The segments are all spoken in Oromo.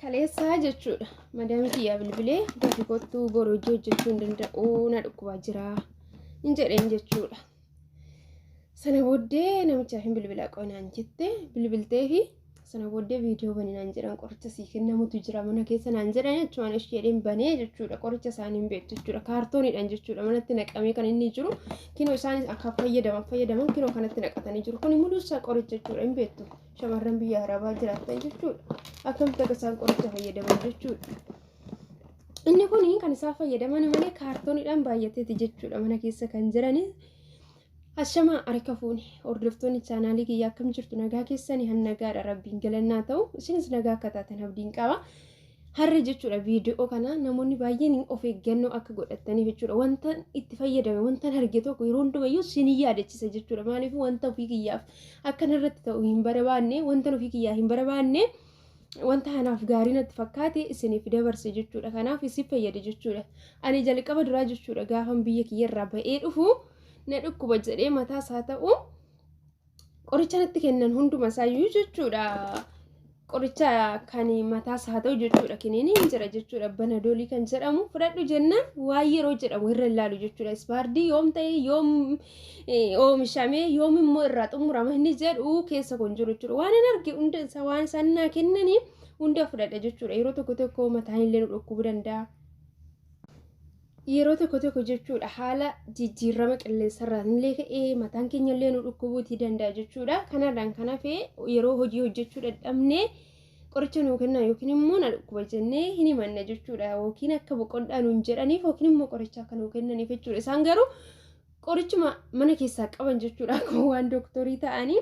Kaleessaa jechuudha. Madaamii kiyyaa bilbilee gaafi kottuu gorojii hojjechuu hin danda'u na dhukkubaa jira hin jedheen jechuudha. Sana booddee namichaaf hin bilbilaa qoonaan jette bilbiltee fi sana booddee viidiyoo banii naan jedhan qoricha sii kennamutu jira mana keessa naan jedhan achumaan isheedhaan banee jechuudha. Qoricha isaanii hin beektu jechuudha. Kaartooniidhaan jechuudha. Manatti naqamee kan inni jiru kinoo isaanis akka fayyadaman kinoo kanatti naqatanii jiru. Kun muluusaa qoricha jechuudha hin beektu. Shamarran biyya Arabaa jiraatan jechuudha. Akkamitti akka isaan qoricha fayyadaman jechuudha. Inni kun kan isaan fayyadaman malee kaartooniidhaan baay'ateeti jechuudha. Mana keessa kan jirani Ashama harka fuuni hordoftoonni chaanaalii kiyyaa akkam jirtu nagaa keessanii hannagaadha rabbiin galannaa ta'u isinis nagaa akka taatan abdiin qaba. Harri jechuudha viidiyoo kana namoonni baay'een of eeggannoo akka godhataniif jechuudha. Wanta itti fayyadame wanta arge tokko yeroo hundumayyuu sinii yaadachisa jechuudha. Maaliif wanta ofii kiyyaaf akkanarratti ta'u hin barbaanne wanta ofii kiyyaa hin barbaanne wanta kanaaf gaarii natti fakkaate isiniif dabarse jechuudha. Kanaaf isin fayyada jechuudha. Ani jalqaba duraa jechuudha gaafan biyya kiyyarraa ba'ee dhufu na dhukkuba jedhee mataas haa ta'u qoricha natti kennan hunduma isaayyuu jechuudha. Qoricha kan mataas haa ta'u jechuudha kiniini hin jira jechuudha. Banadoolii kan jedhamu fudhadhu jennaan waa yeroo jedhamu irra ilaalu jechuudha. Ispaardii yoom ta'e yoom oomishamee yoom immoo irraa xumurama inni jedhu keessa kun jiru jechuudha. Waan hin arge hunda waan isaan naa kennanii hunda fudhadha jechuudha. Yeroo tokko tokko mataan illee nu dhukkubuu danda'a. Yeroo tokko jechuudha haala jijjiirama qilleensarraan illee ka'ee mataan keenya illee nu dhukkubuutii danda'a jechuudha. Kanarraan kan hafe yeroo hojii hojjechuu dadhabnee qoricha nuu kennan yookiin immoo na dhukkuba jennee hin himanna jechuudha. Yookiin akka boqonnaa nuun jedhaniif yookiin immoo qoricha akka nuu kennaniif jechuudha. Isaan garuu qorichuma mana keessaa qaban jechuudha. Akkuma waan dooktorii ta'anii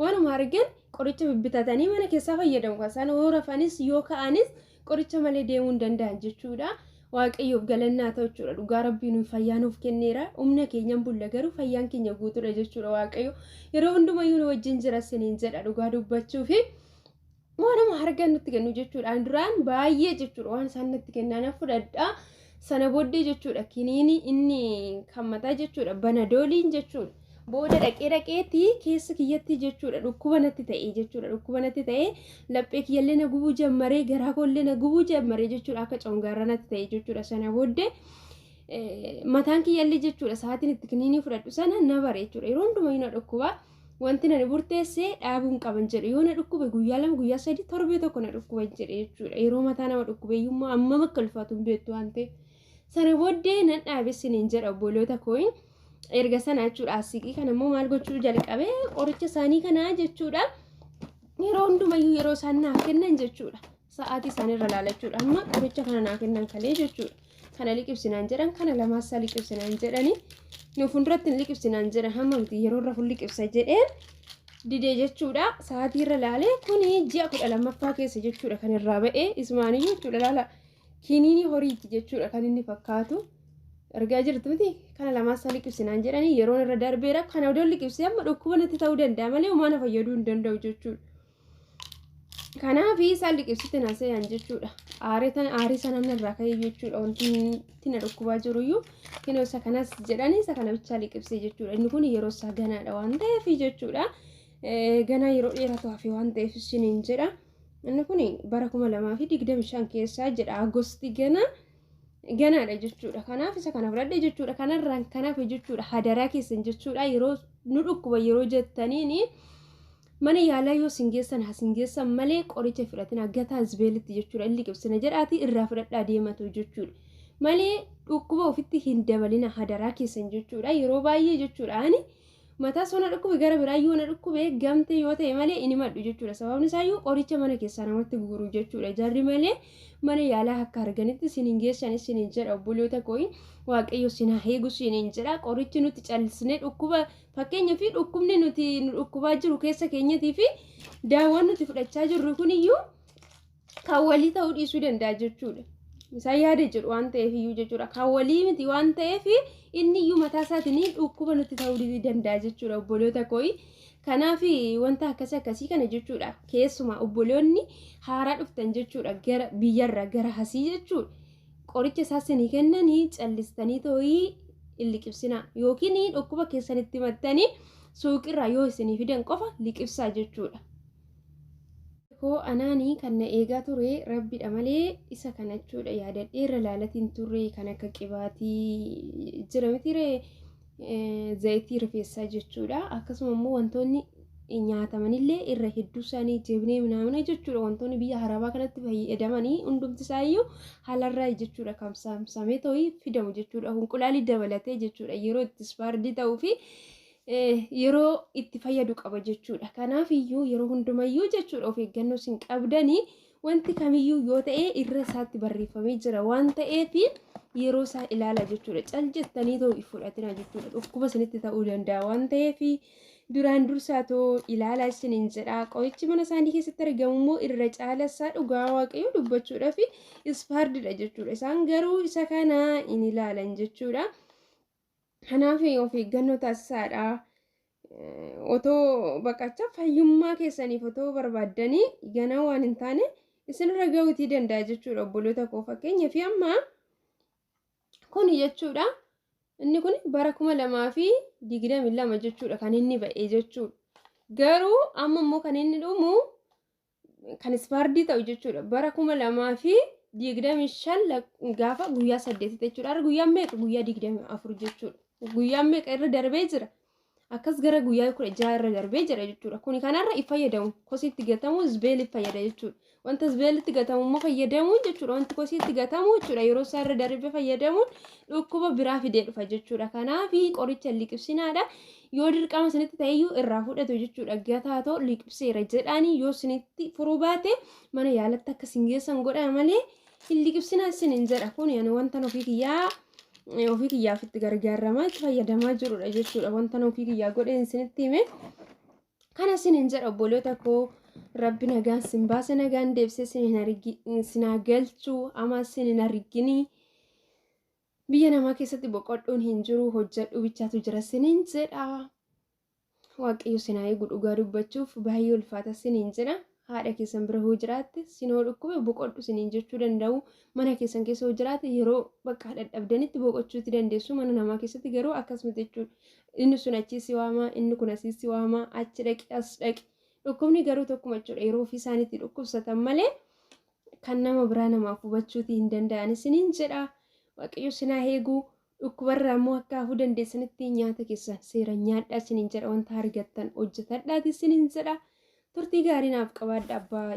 waanuma argan qoricha bibbitatanii mana keessaa fayyadamu. Isaan yoo rafanis yoo ka'anis qoricha malee deemuu hin danda'an jechuudha. Waaqayyoof galannaa ta'u jechuudha. Dhugaa rabbiin fayyaa nuuf kenneera. Humna keenyan bulla garuu fayyaan keenya guutuudha jechuudha. Waaqayyo yeroo hundumayyuu nu wajjin jira siniin jedha dhugaa dubbachuu fi waanuma argan nutti kennu jechuudha. Duraan baay'ee jechuudha waan isaan nutti kennan fudhadhaa. Sana booddee jechuudha kiniini inni kan mataa jechuudha banadooliin jechuudha. Booda dhaqeetii keessa kiyyatti jechuudha dhukkuba natti ta'ee jechuudha. Dhukkuba natti ta'ee laphee kiyyallee na gubuu jammaree garaa koollee na gubuu jammaree jechuudha akka congaarraa natti ta'ee jechuudha. Sana booddee mataan kiyyallee jechuudha sa'aatiin itti kiniinii fudhadhu sana na bare jechuudha. Yeroo hundumaa na dhukkuba wanti na burteessee dhaabuun qaban jedhe yoo na dhukkube guyyaa lama guyyaa sadii torbee tokko na dhukkuba jedhe jechuudha. Yeroo mataa nama dhukkubeeyyummaa amma akka ulfaatu hin beektu waan ta'eef sana booddee nan dhaabessiniin jedha obboloota kooyin. Erga sana jechuudha asiqii kana immoo maal gochuu jalqabee qoricha isaanii kana jechuudha. Yeroo hundumayyuu yeroo isaan naaf kennan jechuudha. Sa'aatii isaaniirra ilaala jechuudha. Amma qoricha kana naaf kennan kalee jechuudha. Kana liqibsinaan jedhan kana lamaasaa liqibsinaan jedhanii nu fuulduratti hin liqibsinaan jedhan hamma miti yeroo irra fuul liqibsa jedheen didee jechuudha. Sa'aatiirra ilaalee kuni ji'a 12ffaa keessa jechuudha kan irraa ba'ee ismaaniyyuu jechuudha ilaala kiniinii horiiti jechuudha kan inni fakkaatu. Argaa jirtu miti kana lamaasaa liqibsinaan jedhanii yeroo irra darbeera kana odoo liqibsee amma dhukkuba natti ta'uu danda'a malee uumaan fayyaduu hin danda'u jechuudha. Kanaaf isaan liqibsite na se'an jechuudha. Aarii sanaan irraa ka'ee jechuudha wanti na dhukkubaa jiruyyuu kinoo isa kanas jedhanii isa kana bichaa liqibsee jechuudha. Inni kun yeroo isaa ganaadha waan ta'eef jechuudha. Ganaa yeroo dheeratu hafe waan ta'eef isiniin jedha. Inni kun bara 2025 keessaa jedha Agoostii ganaadha jechuudha. Kanaaf isa kana fudhadhe jechuudha. Kanarraan kanaaf jechuudha hadaraa keessan jechuudha yeroo nu dhukkuba yeroo jettaniini mana yaalaa yoo singeessan malee qoricha fudhatin aggataa azbeelitti jechuudha. Inni liqibsina jedhaati irraa fudhadhaa deematu jechuudha. Malee dhukkuba ofitti hin dabalina hadaraa keessan jechuudha. Yeroo baay'ee jechuudha ani mataa sona dhukkube gara biraayyuu na dhukkube gamte yoo ta'e malee inni maddu jechuudha. Sababni isaayyuu qoricha mana keessaa namatti gurguru jechuudha. Jarri malee mana yaalaa akka arganitti siniin geessan siniin jedha obboloota kooyi waaqayyo sinaa heegu siniin jedha. Qorichi nuti callisnee dhukkuba fakkeenyaa fi dhukkubni nuti dhukkubaa jiru keessa keenyatii fi daawwan nuti fudhachaa jirru kuniyyuu kan walii ta'uu dhiisuu danda'a jechuudha. Isaan yaada jedhu waan ta'eef iyyuu jechuudha. Kan walii miti waan ta'eef inni iyyuu mataa isaatiin dhukkuba nuti ta'uu danda'a jechuudha obboloota kooyi. Kanaaf wanta akkasii kana jechuudha. Keessumaa obboloonni haaraa dhuftan jechuudha gara biyyarra gara hasii jechuudha. Qoricha isaas ni kennanii callistanii tooyii liqibsina yookiin dhukkuba keessanitti mattanii suuqirraa yoo isinii fidan qofa liqibsaa jechuudha. koo anaanii kan na eegaa ture rabbiidha malee isa kanachuudha yaadadheerra laalatiin turre kan akka qibaatii jira mitiree zayitii rifeensaa jechuudha. Akkasuma immoo wantoonni nyaatamanillee irra hedduu isaanii jebinee minaamina jechuudha. Wantoonni biyya harabaa kanatti fayyadamanii hundumti isaayyuu haalarraa jechuudha kamsaamsamee ta'uu fidamu jechuudha. Hunqulaalii dabalatee jechuudha yeroo itti ispaardii ta'uu fi yeroo itti fayyadu qaba jechuudha. Kanaaf iyyuu yeroo hundumayyuu jechuudha of eeggannoo sin qabdanii wanti kamiyyuu yoo ta'e irra isaatti barreeffamee jira waan ta'eef yeroo isaa ilaala jechuudha. Cal jettanii ta'uu fudhatina jechuudha. Dhukkuba isinitti ta'uu danda'a waan ta'eef duraan dursaatoo ilaalaa isiniin jedha. Qorichi mana isaanii keessatti argamu immoo irra caalasaa dhugaa waaqayyoo dubbachuudhaaf ispaardidha jechuudha. Isaan garuu isa kana hin ilaalan jechuudha. Kanaaf of eeggannoo taasisaadha. Otoo baqachaa fayyummaa keessaniif otoo barbaaddanii ganaa waan hin taane isinirra ga'uutii danda'a jechuudha. Obboloota koo fakkeenyaaf amma kun jechuudha. Inni kun bara 2022 jechuudha kan inni ba'ee jechuudha. Garuu amma immoo kan inni dhumu kan ispaardii ta'u jechuudha. Bara 2025 gaafa guyyaa 8 jechuudha. Guyyaan meeqa? Guyyaa 24 jechuudha. Guyyaan meeqa irra darbee jira? Akkas gara guyyaa 16 irra darbee jira jechuudha. Kuni kanarra fayyadamu. Kosiitti gatamu isbeelii fayyada jechuudha. Wanta isbeelitti gatamu immoo fayyadamu jechuudha. Wanti kosiitti gatamu jechuudha. Yeroo isaa irra darbee fayyadamuun dhukkuba biraa fidee dhufa jechuudha. Kanaaf qoricha liqibsinaadha. Yoo dirqama isinitti ta'eyyuu irraa fudhatu jechuudha. Gataatoo liqibseera jedhaanii yoo isinitti furuu baate mana yaalatti akka isin geessan godha malee hin liqibsinaa isiniin jedha. Kun wanta ofii kiyyaaf itti gargaaramaa itti fayyadamaa jirudha jechuudha. Wanta ofii kiyyaa godheen isinitti hime kana isiniin jedha obboloota koo. Rabbi nagaan sin baase nagaan deebisee sin galchuu ama sin arginii biyya namaa keessatti boqodhuun hin jiru hojjedhu bichaatu jira siniin jedha. Waaqayyo sin haa eegu dhugaa dubbachuuf baay'ee ulfaata siniin jedha. Haadha keessan bira hoo jiraatte sinoo dhukkube boqodhu siniin jechuu danda'u. Mana keessan keessa hoo jiraatte yeroo bakka dadhabdanitti boqochuuti dandeessu. Mana namaa keessatti garuu akkasuma jechuudha. Inni sun achii si waama, inni kun asii si waama, achi dhaqi as dhaqi. Dhukkubni garuu tokkuma jechuudha. Yeroo ofii isaaniitti dhukkubsatan malee kan nama biraa namaaf hubachuuti hin danda'an isiniin jedha. Waaqayyo sin haa eegu. Dhukkubarraa immoo akka hafuu dandeessanitti nyaata keessan seeraan nyaadhaa isiniin jedha. Wanta argattan hojjetadhaati isiniin jedha. Turtii gaarii naaf qabaadha abbaa.